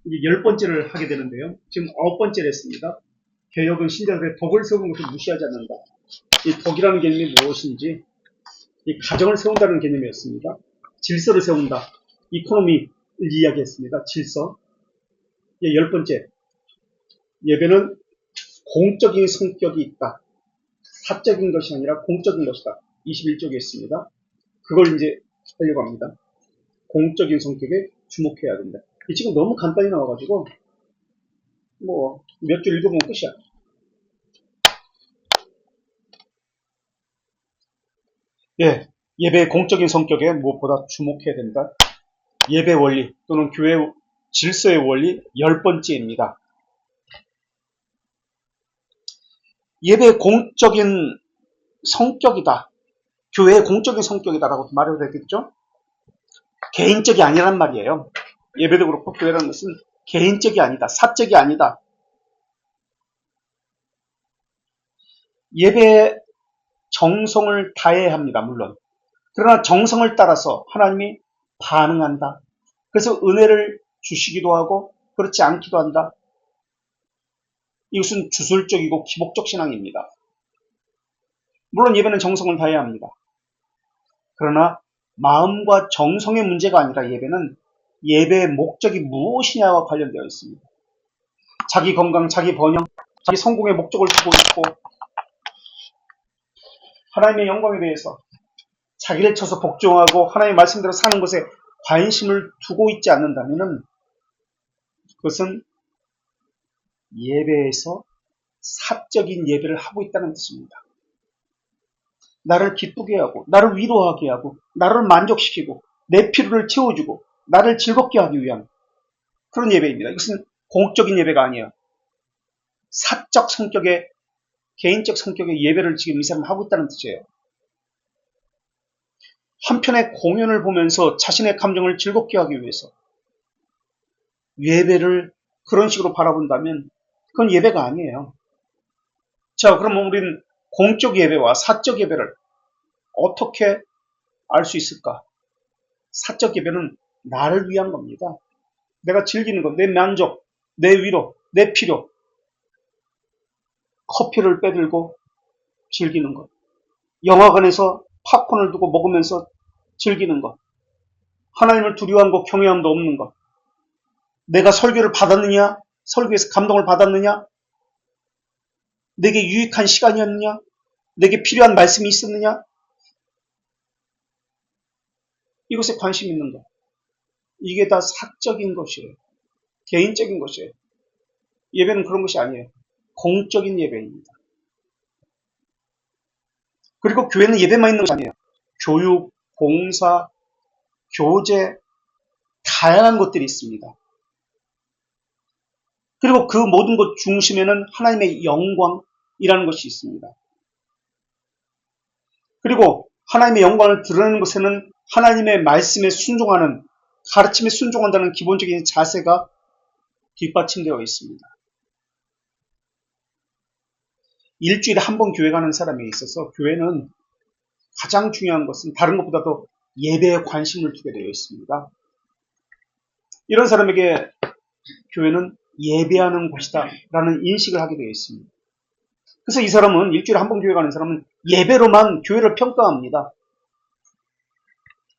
이제 10번째를 하게 되는데요. 지금 9번째를 했습니다. 개혁은 신자들의 덕을 세우는 것을 무시하지 않는다. 이 덕이라는 개념이 무엇인지, 이 가정을 세운다는 개념이었습니다. 질서를 세운다. 이코노미를 이야기했습니다. 질서. 10번째. 예배는 공적인 성격이 있다. 사적인 것이 아니라 공적인 것이다. 21쪽에 있습니다. 그걸 이제 하려고 합니다. 공적인 성격에 주목해야 된다. 지금 너무 간단히 나와가지고 뭐 몇 줄 읽어보면 끝이야. 예, 예배의 공적인 성격에 무엇보다 주목해야 된다. 예배 원리 또는 교회 질서의 원리 10번째입니다. 예배의 공적인 성격이다. 교회의 공적인 성격이다라고 말해도 되겠죠? 개인적이 아니란 말이에요. 예배도 그렇고 교회라는 것은 개인적이 아니다. 사적이 아니다. 예배에 정성을 다해야 합니다. 물론. 그러나 정성을 따라서 하나님이 반응한다. 그래서 은혜를 주시기도 하고 그렇지 않기도 한다. 이것은 주술적이고 기복적 신앙입니다. 물론 예배는 정성을 다해야 합니다. 그러나 마음과 정성의 문제가 아니라 예배는 예배의 목적이 무엇이냐와 관련되어 있습니다. 자기 건강, 자기 번영, 자기 성공의 목적을 두고 있고 하나님의 영광에 대해서 자기를 쳐서 복종하고 하나님의 말씀대로 사는 것에 관심을 두고 있지 않는다면 그것은 예배에서 사적인 예배를 하고 있다는 뜻입니다. 나를 기쁘게 하고 나를 위로하게 하고 나를 만족시키고 내 필요를 채워주고 나를 즐겁게 하기 위한 그런 예배입니다. 이것은 공적인 예배가 아니에요. 사적 성격의 개인적 성격의 예배를 지금 이 사람은 하고 있다는 뜻이에요. 한편의 공연을 보면서 자신의 감정을 즐겁게 하기 위해서 예배를 그런 식으로 바라본다면 그건 예배가 아니에요. 자, 그러면 우리는 공적 예배와 사적 예배를 어떻게 알 수 있을까? 사적 예배는 나를 위한 겁니다. 내가 즐기는 것, 내 만족, 내 위로, 내 필요. 커피를 빼들고 즐기는 것. 영화관에서 팝콘을 두고 먹으면서 즐기는 것. 하나님을 두려워하고 경외함도 없는 것. 내가 설교를 받았느냐? 설교에서 감동을 받았느냐? 내게 유익한 시간이었느냐? 내게 필요한 말씀이 있었느냐? 이것에 관심 있는 것. 이게 다 사적인 것이에요. 개인적인 것이에요. 예배는 그런 것이 아니에요. 공적인 예배입니다. 그리고 교회는 예배만 있는 것이 아니에요. 교육, 봉사, 교제, 다양한 것들이 있습니다. 그리고 그 모든 것 중심에는 하나님의 영광이라는 것이 있습니다. 그리고 하나님의 영광을 드러내는 것에는 하나님의 말씀에 순종하는, 가르침에 순종한다는 기본적인 자세가 뒷받침되어 있습니다. 일주일에 한 번 교회 가는 사람에 있어서 교회는 가장 중요한 것은 다른 것보다도 예배에 관심을 두게 되어 있습니다. 이런 사람에게 교회는 예배하는 곳이다 라는 인식을 하게 되어 있습니다. 그래서 이 사람은 일주일에 한 번 교회 가는 사람은 예배로만 교회를 평가합니다.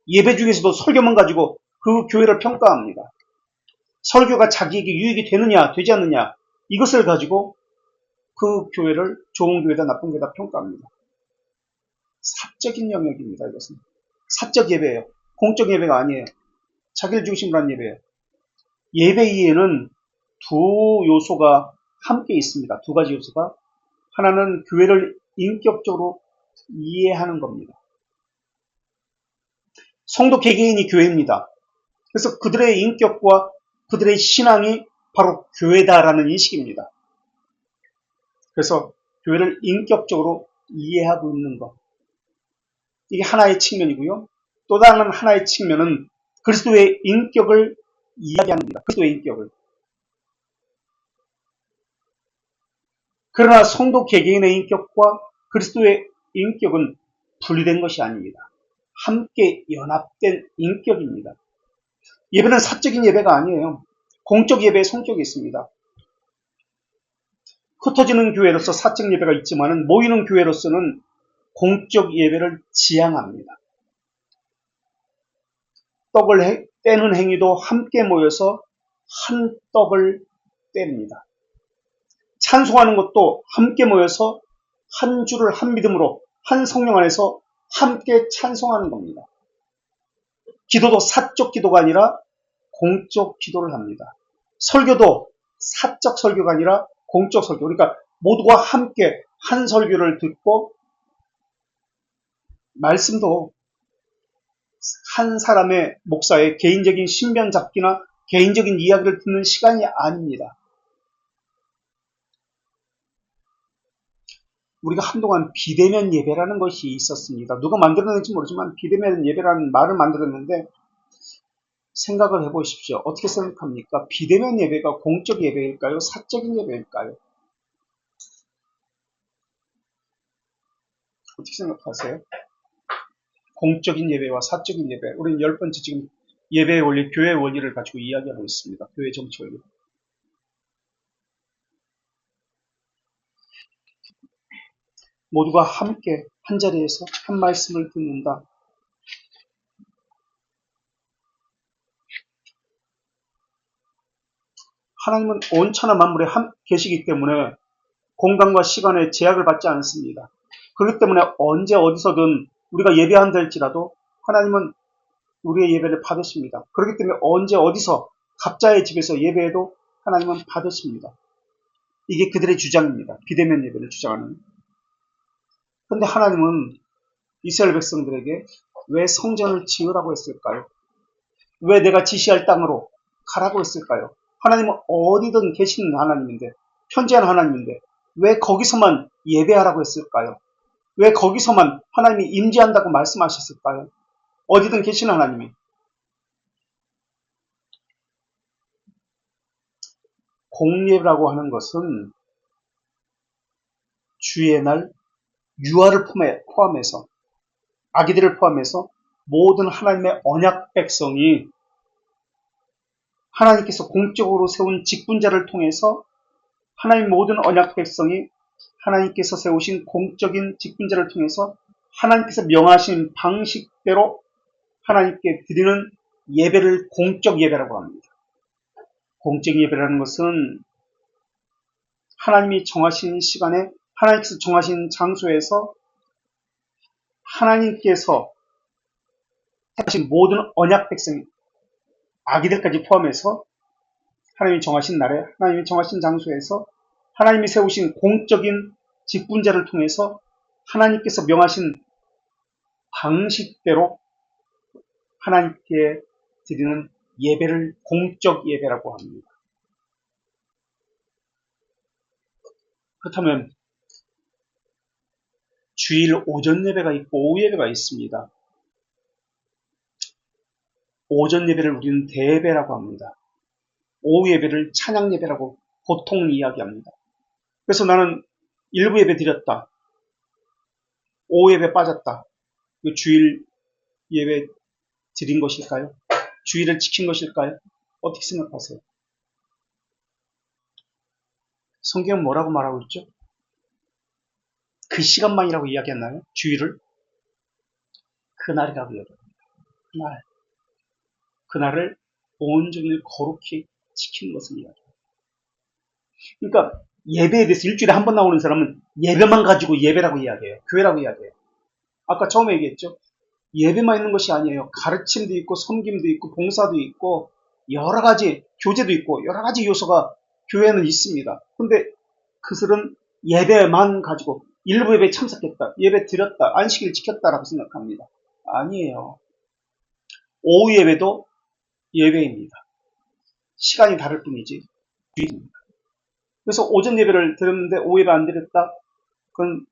예배 중에서도 설교만 가지고 그 교회를 평가합니다. 설교가 자기에게 유익이 되느냐 되지 않느냐 이것을 가지고 그 교회를 좋은 교회다 나쁜 교회다 평가합니다. 사적인 영역입니다. 이것은 사적 예배예요. 공적 예배가 아니에요. 자기를 중심으로 한 예배예요. 예배 이에는 두 요소가 함께 있습니다. 두 가지 요소가. 하나는 교회를 인격적으로 이해하는 겁니다. 성도 개개인이 교회입니다. 그래서 그들의 인격과 그들의 신앙이 바로 교회다라는 인식입니다. 그래서 교회를 인격적으로 이해하고 있는 것. 이게 하나의 측면이고요. 또 다른 하나의 측면은 그리스도의 인격을 이야기하는 겁니다. 그리스도의 인격을. 그러나 성도 개개인의 인격과 그리스도의 인격은 분리된 것이 아닙니다. 함께 연합된 인격입니다. 예배는 사적인 예배가 아니에요. 공적 예배의 성격이 있습니다. 흩어지는 교회로서 사적 예배가 있지만 모이는 교회로서는 공적 예배를 지향합니다. 떡을 떼는 행위도 함께 모여서 한 떡을 뗍니다. 찬송하는 것도 함께 모여서 한 주를 한 믿음으로 한 성령 안에서 함께 찬송하는 겁니다. 기도도 사적 기도가 아니라 공적 기도를 합니다. 설교도 사적 설교가 아니라 공적 설교. 그러니까 모두가 함께 한 설교를 듣고 말씀도 한 사람의 목사의 개인적인 신변 잡기나 개인적인 이야기를 듣는 시간이 아닙니다. 우리가 한동안 비대면 예배라는 것이 있었습니다. 누가 만들어냈는지 모르지만 비대면 예배라는 말을 만들었는데 생각을 해보십시오. 어떻게 생각합니까? 비대면 예배가 공적 예배일까요? 사적인 예배일까요? 어떻게 생각하세요? 공적인 예배와 사적인 예배. 우리는 10번째 지금 예배의 원리, 교회의 원리를 가지고 이야기하고 있습니다. 교회 정치 원리. 모두가 함께 한자리에서 한 말씀을 듣는다. 하나님은 온천하 만물에 계시기 때문에 공간과 시간에 제약을 받지 않습니다. 그렇기 때문에 언제 어디서든 우리가 예배한다 할지라도 하나님은 우리의 예배를 받으십니다. 그렇기 때문에 언제 어디서 각자의 집에서 예배해도 하나님은 받으십니다. 이게 그들의 주장입니다. 비대면 예배를 주장하는. 그런데 하나님은 이스라엘 백성들에게 왜 성전을 지으라고 했을까요? 왜 내가 지시할 땅으로 가라고 했을까요? 하나님은 어디든 계시는 하나님인데, 현재한 하나님인데 왜 거기서만 예배하라고 했을까요? 왜 거기서만 하나님이 임재한다고 말씀하셨을까요? 어디든 계시는 하나님이. 공예라고 하는 것은 주의 날 유아를 포함해서 아기들을 포함해서 모든 하나님의 언약 백성이 하나님께서 공적으로 세운 직분자를 통해서 하나님 모든 언약 백성이 하나님께서 세우신 공적인 직분자를 통해서 하나님께서 명하신 방식대로 하나님께 드리는 예배를 공적 예배라고 합니다. 공적 예배라는 것은 하나님이 정하신 시간에 하나님께서 정하신 장소에서 하나님께서 택하신 모든 언약 백성, 아기들까지 포함해서 하나님이 정하신 날에 하나님이 정하신 장소에서 하나님이 세우신 공적인 직분자를 통해서 하나님께서 명하신 방식대로 하나님께 드리는 예배를 공적 예배라고 합니다. 그렇다면 주일 오전 예배가 있고 오후 예배가 있습니다. 오전 예배를 우리는 대예배라고 합니다. 오후 예배를 찬양 예배라고 보통 이야기합니다. 그래서 나는 일부 예배 드렸다. 오후 예배 빠졌다. 그 주일 예배 드린 것일까요? 주일을 지킨 것일까요? 어떻게 생각하세요? 성경은 뭐라고 말하고 있죠? 그 시간만이라고 이야기했나요? 주일을? 그날이라고 이야기합니다. 그날. 그날을 온종일 거룩히 지키는 것을 이야기합니다. 그러니까 예배에 대해서 일주일에 한 번 나오는 사람은 예배만 가지고 예배라고 이야기해요. 교회라고 이야기해요. 아까 처음에 얘기했죠. 예배만 있는 것이 아니에요. 가르침도 있고 섬김도 있고 봉사도 있고 여러 가지 교제도 있고 여러 가지 요소가 교회는 있습니다. 근데 그들은 예배만 가지고 일부 예배에 참석했다. 예배 드렸다. 안식일을 지켰다라고 생각합니다. 아니에요. 오후 예배도 예배입니다. 시간이 다를 뿐이지. 주일입니다. 그래서 오전 예배를 드렸는데 오후 예배 안 드렸다? 그건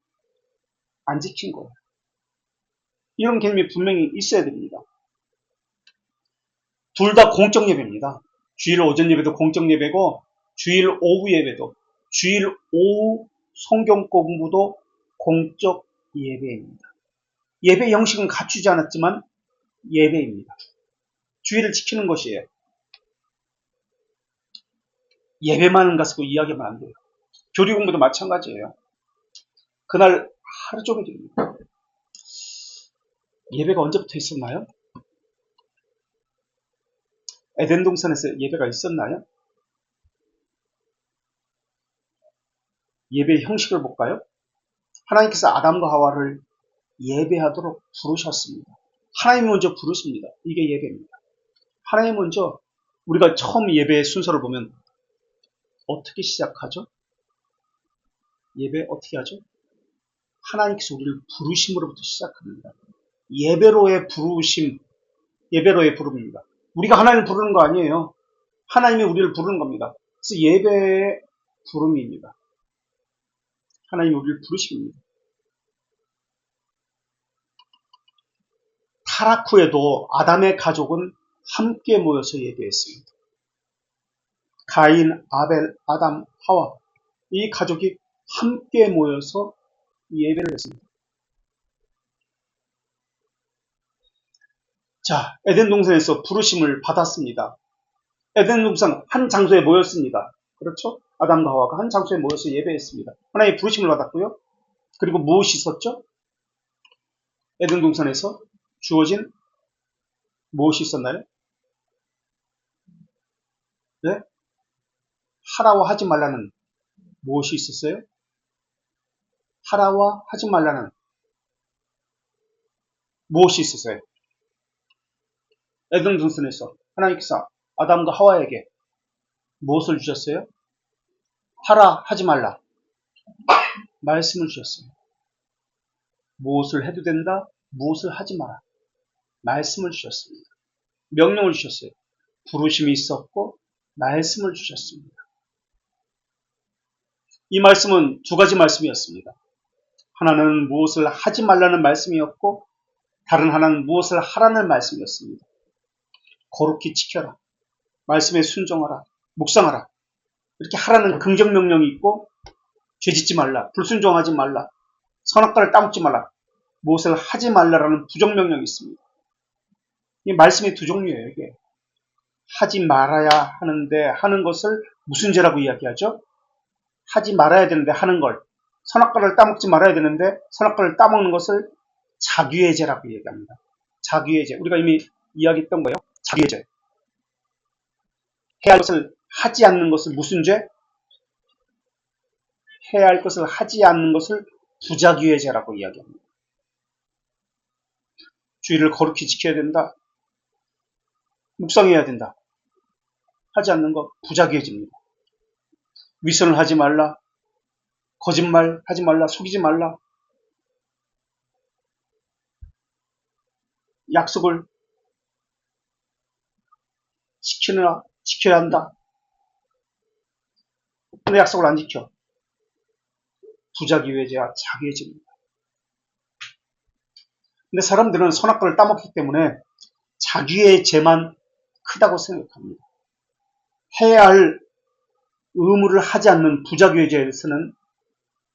안 지킨 거예요. 이런 개념이 분명히 있어야 됩니다. 둘 다 공적 예배입니다. 주일 오전 예배도 공적 예배고 주일 오후 예배도 주일 오후 성경 공부도 공적 예배입니다. 예배 형식은 갖추지 않았지만 예배입니다. 주일을 지키는 것이에요. 예배만 가지고 이야기하면 안 돼요. 교리 공부도 마찬가지예요. 그날 하루 종일 됩니다. 예배가 언제부터 있었나요? 에덴 동산에서 예배가 있었나요? 예배의 형식을 볼까요? 하나님께서 아담과 하와를 예배하도록 부르셨습니다. 하나님이 먼저 부르십니다. 이게 예배입니다. 하나님 먼저 우리가 처음 예배의 순서를 보면 어떻게 시작하죠? 예배 어떻게 하죠? 하나님께서 우리를 부르심으로부터 시작합니다. 예배로의 부르심, 예배로의 부름입니다. 우리가 하나님을 부르는 거 아니에요. 하나님이 우리를 부르는 겁니다. 그래서 예배의 부름입니다. 하나님이 우리를 부르십니다. 타락 후에도 아담의 가족은 함께 모여서 예배했습니다. 가인, 아벨, 아담, 하와 이 가족이 함께 모여서 예배를 했습니다. 자, 에덴 동산에서 부르심을 받았습니다. 에덴 동산 한 장소에 모였습니다. 그렇죠? 아담과 하와가 한 장소에 모여서 예배했습니다. 하나님의 부르심을 받았고요. 그리고 무엇이 있었죠? 에덴 동산에서 주어진 무엇이 있었나요? 네? 하라와 하지 말라는 무엇이 있었어요? 하라와 하지 말라는 무엇이 있었어요? 에덴 동산에서 하나님께서 아담과 하와에게 무엇을 주셨어요? 하라 하지 말라 말씀을 주셨어요. 무엇을 해도 된다, 무엇을 하지 마라 말씀을 주셨습니다. 명령을 주셨어요. 부르심이 있었고 말씀을 주셨습니다. 이 말씀은 두 가지 말씀이었습니다. 하나는 무엇을 하지 말라는 말씀이었고 다른 하나는 무엇을 하라는 말씀이었습니다. 거룩히 지켜라. 말씀에 순종하라. 묵상하라. 이렇게 하라는 긍정명령이 있고 죄짓지 말라. 불순종하지 말라. 선악과를 따먹지 말라. 무엇을 하지 말라라는 부정명령이 있습니다. 이 말씀의 두 종류예요. 이게 하지 말아야 하는데 하는 것을 무슨 죄라고 이야기하죠? 하지 말아야 되는데 하는 걸, 선악과를 따먹지 말아야 되는데 선악과를 따먹는 것을 자귀의 죄라고 얘기합니다. 자귀의 죄. 우리가 이미 이야기했던 거예요. 자귀의 죄. 해야 할 것을 하지 않는 것을 무슨 죄? 해야 할 것을 하지 않는 것을 부자귀의 죄라고 이야기합니다. 주의를 거룩히 지켜야 된다. 묵상해야 된다. 하지 않는 것 부자귀의 죄입니다. 위선을 하지 말라. 거짓말 하지 말라. 속이지 말라. 약속을 지켜야 한다. 근데 약속을 안 지켜. 부자기의 죄와 자기의 죄입니다. 근데 사람들은 선악과를 따먹기 때문에 자기의 죄만 크다고 생각합니다. 해야 할 의무를 하지 않는 부자기의 죄에서는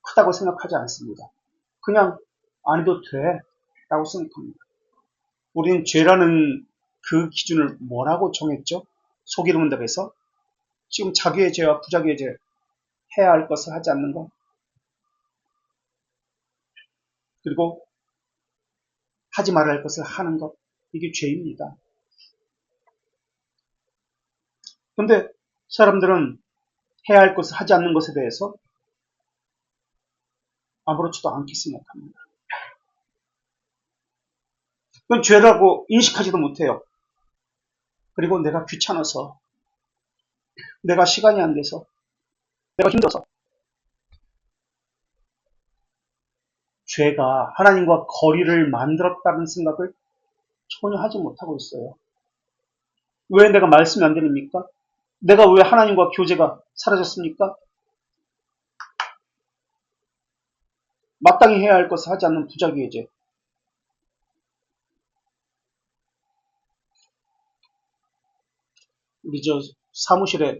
크다고 생각하지 않습니다. 그냥 안 해도 돼 라고 생각합니다. 우리는 죄라는 그 기준을 뭐라고 정했죠? 속이는 문답에서 지금 자기의 죄와 부자기의 죄, 해야 할 것을 하지 않는 것, 그리고 하지 말아야 할 것을 하는 것, 이게 죄입니다. 그런데 사람들은 해야 할 것을 하지 않는 것에 대해서 아무렇지도 않게 생각합니다. 그건 죄라고 인식하지도 못해요. 그리고 내가 귀찮아서, 내가 시간이 안 돼서, 내가 힘들어서 죄가 하나님과 거리를 만들었다는 생각을 전혀 하지 못하고 있어요. 왜 내가 말씀이 안 되십니까? 내가 왜 하나님과 교제가 사라졌습니까? 마땅히 해야 할 것을 하지 않는 부자기의 죄. 우리 저 사무실에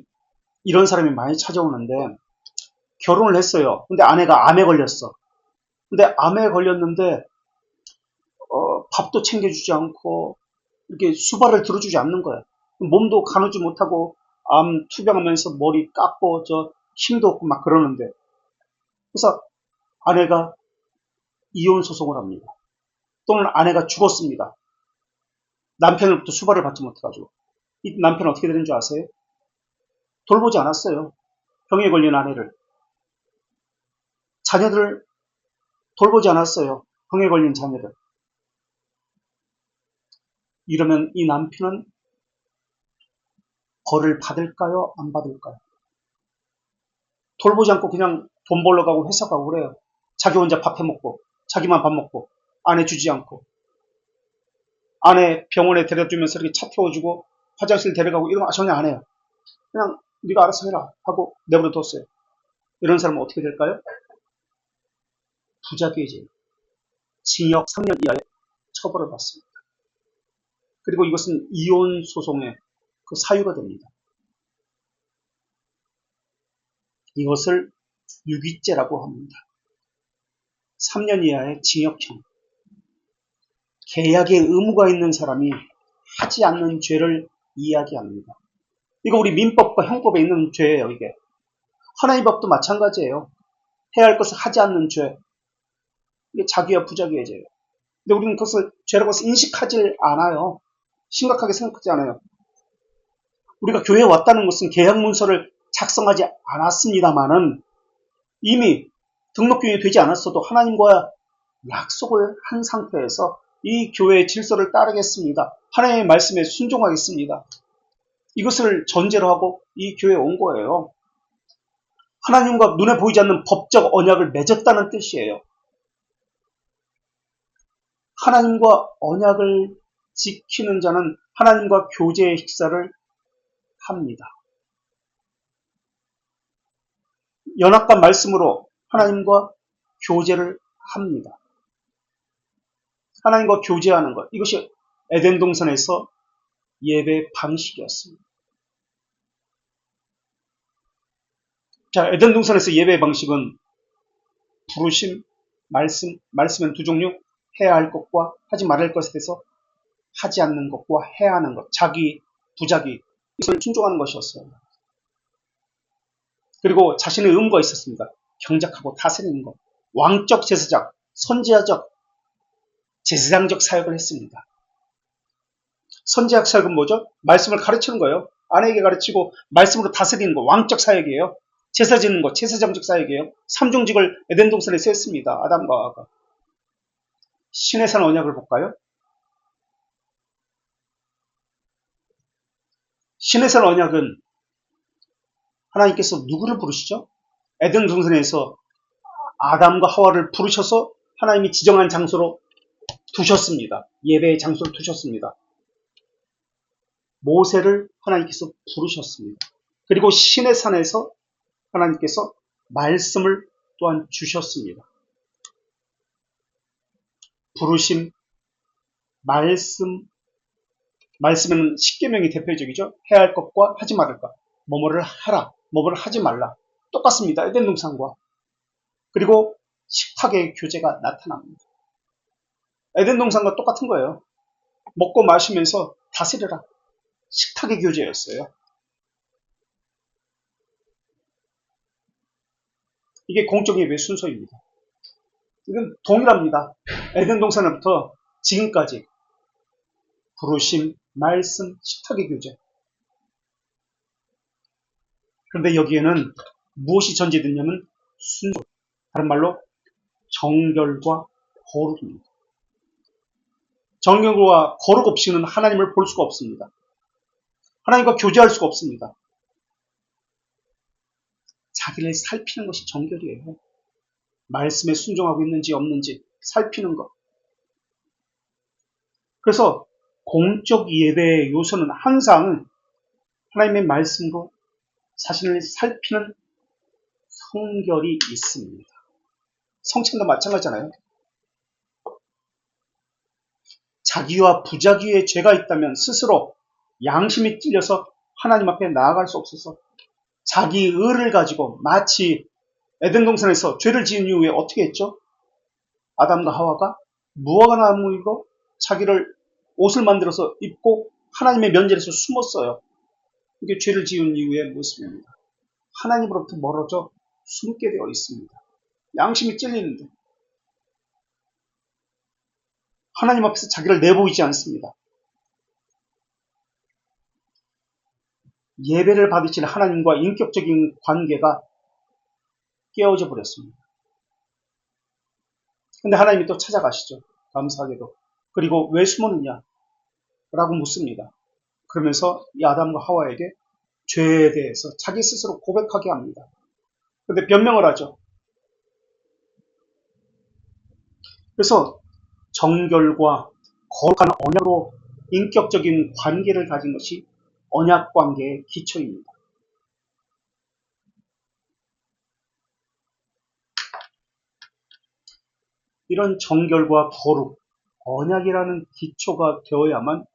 이런 사람이 많이 찾아오는데 결혼을 했어요. 근데 아내가 암에 걸렸어. 근데 암에 걸렸는데 밥도 챙겨주지 않고 이렇게 수발을 들어주지 않는 거야. 몸도 가누지 못하고 암 투병하면서 머리 깎고 힘도 없고 막 그러는데, 그래서 아내가 이혼 소송을 합니다. 또는 아내가 죽었습니다. 남편으로부터 수발을 받지 못해가지고. 이 남편은 어떻게 되는 줄 아세요? 돌보지 않았어요. 병에 걸린 아내를. 자녀들을 돌보지 않았어요. 병에 걸린 자녀들. 이러면 이 남편은 벌을 받을까요? 안 받을까요? 돌보지 않고 그냥 돈 벌러 가고 회사 가고 그래요. 자기 혼자 밥 해먹고, 자기만 밥 먹고, 아내 주지 않고, 아내 병원에 데려주면서 이렇게 차 태워주고, 화장실 데려가고 이런 거 전혀 안 해요. 그냥 네가 알아서 해라 하고 내버려 뒀어요. 이런 사람은 어떻게 될까요? 부작위죄, 징역 3년 이하의 처벌을 받습니다. 그리고 이것은 이혼 소송의 그 사유가 됩니다. 이것을 유기죄라고 합니다. 3년 이하의 징역형. 계약의 의무가 있는 사람이 하지 않는 죄를 이야기합니다. 이거 우리 민법과 형법에 있는 죄예요, 이게. 하나님 법도 마찬가지예요. 해야 할 것을 하지 않는 죄. 이게 자기와 부자기의 죄예요. 근데 우리는 그것을 죄라고 해서 인식하지 않아요. 심각하게 생각하지 않아요. 우리가 교회에 왔다는 것은 계약 문서를 작성하지 않았습니다만은 이미 등록교인이 되지 않았어도 하나님과 약속을 한 상태에서 이 교회의 질서를 따르겠습니다. 하나님의 말씀에 순종하겠습니다. 이것을 전제로 하고 이 교회에 온 거예요. 하나님과 눈에 보이지 않는 법적 언약을 맺었다는 뜻이에요. 하나님과 언약을 지키는 자는 하나님과 교제의 식사를 합니다. 연합과 말씀으로 하나님과 교제를 합니다. 하나님과 교제하는 것, 이것이 에덴 동산에서 예배 방식이었습니다. 자, 에덴 동산에서 예배 방식은 부르심, 말씀은 두 종류, 해야 할 것과 하지 말할 것에 대해서 하지 않는 것과 해야 하는 것, 자기, 부자기, 이것을 순종하는 것이었어요. 그리고 자신의 의무가 있었습니다. 경작하고 다스리는 것, 왕적 제사장, 선지자적, 제사장적 사역을 했습니다. 선지자적 사역은 뭐죠? 말씀을 가르치는 거예요. 아내에게 가르치고 말씀으로 다스리는 거, 왕적 사역이에요. 제사 지는 것, 제사장적 사역이에요. 삼종직을 에덴 동산에서 했습니다. 아담과 하와가. 신의 산 언약을 볼까요? 신의 산 언약은 하나님께서 누구를 부르시죠? 에덴 동산에서 아담과 하와를 부르셔서 하나님이 지정한 장소로 두셨습니다. 예배의 장소로 두셨습니다. 모세를 하나님께서 부르셨습니다. 그리고 신의 산에서 하나님께서 말씀을 또한 주셨습니다. 부르심, 말씀은 십계명이 대표적이죠. 해야 할 것과 하지 말을 것. 뭐뭐를 하라, 뭐뭐를 하지 말라. 똑같습니다. 에덴 동산과. 그리고 식탁의 교제가 나타납니다. 에덴 동산과 똑같은 거예요. 먹고 마시면서 다스려라. 식탁의 교제였어요. 이게 공적 예배의 순서입니다. 이건 동일합니다. 에덴 동산부터 지금까지 부르심, 말씀, 식탁의 교제. 그런데 여기에는 무엇이 전제됐냐면 순종, 다른 말로 정결과 거룩입니다. 정결과 거룩 없이는 하나님을 볼 수가 없습니다. 하나님과 교제할 수가 없습니다. 자기를 살피는 것이 정결이에요. 말씀에 순종하고 있는지 없는지 살피는 것. 그래서 공적 예배의 요소는 항상 하나님의 말씀으로 자신을 살피는 성결이 있습니다. 성찬도 마찬가지잖아요. 자기와 부자기의 죄가 있다면 스스로 양심이 찔려서 하나님 앞에 나아갈 수 없어서 자기 의를 가지고 마치 에덴 동산에서 죄를 지은 이후에 어떻게 했죠? 아담과 하와가 무화과 나무이고 자기를 옷을 만들어서 입고 하나님의 면전에서 숨었어요. 이게 죄를 지은 이후의 모습입니다. 하나님으로부터 멀어져 숨게 되어 있습니다. 양심이 찔리는데 하나님 앞에서 자기를 내보이지 않습니다. 예배를 받으실 하나님과 인격적인 관계가 깨어져 버렸습니다. 근데 하나님이 또 찾아가시죠. 감사하게도. 그리고 왜 숨었느냐? 라고 묻습니다. 그러면서 이 아담과 하와에게 죄에 대해서 자기 스스로 고백하게 합니다. 근데 변명을 하죠. 그래서 정결과 거룩한 언약으로 인격적인 관계를 가진 것이 언약 관계의 기초입니다. 이런 정결과 거룩, 언약이라는 기초가 되어야만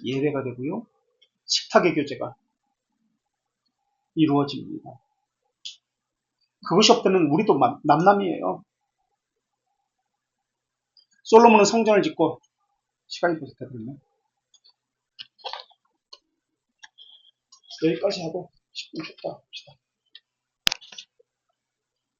예배가 되고요. 식탁의 교제가 이루어집니다. 그것이 없다면 우리도 남남이에요. 솔로몬은 성전을 짓고 시간이 부족하거든요. 여기까지 하고 10분 줬다 합시다.